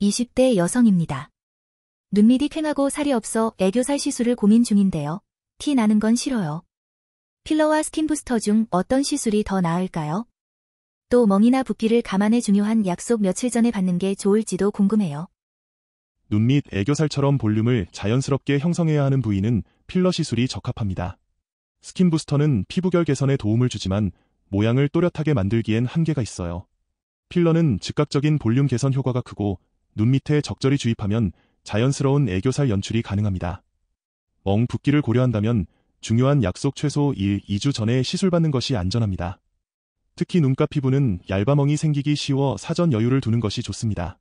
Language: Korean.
20대 여성입니다. 눈밑이 퀭하고 살이 없어 애교살 시술을 고민 중인데요. 티 나는 건 싫어요. 필러와 스킨 부스터 중 어떤 시술이 더 나을까요? 또 멍이나 붓기를 감안해 중요한 약속 며칠 전에 받는 게 좋을지도 궁금해요. 눈밑 애교살처럼 볼륨을 자연스럽게 형성해야 하는 부위는 필러 시술이 적합합니다. 스킨 부스터는 피부결 개선에 도움을 주지만 모양을 또렷하게 만들기엔 한계가 있어요. 필러는 즉각적인 볼륨 개선 효과가 크고 눈 밑에 적절히 주입하면 자연스러운 애교살 연출이 가능합니다. 멍 붓기를 고려한다면 중요한 약속 최소 1-2주 전에 시술받는 것이 안전합니다. 특히 눈가 피부는 얇아멍이 생기기 쉬워 사전 여유를 두는 것이 좋습니다.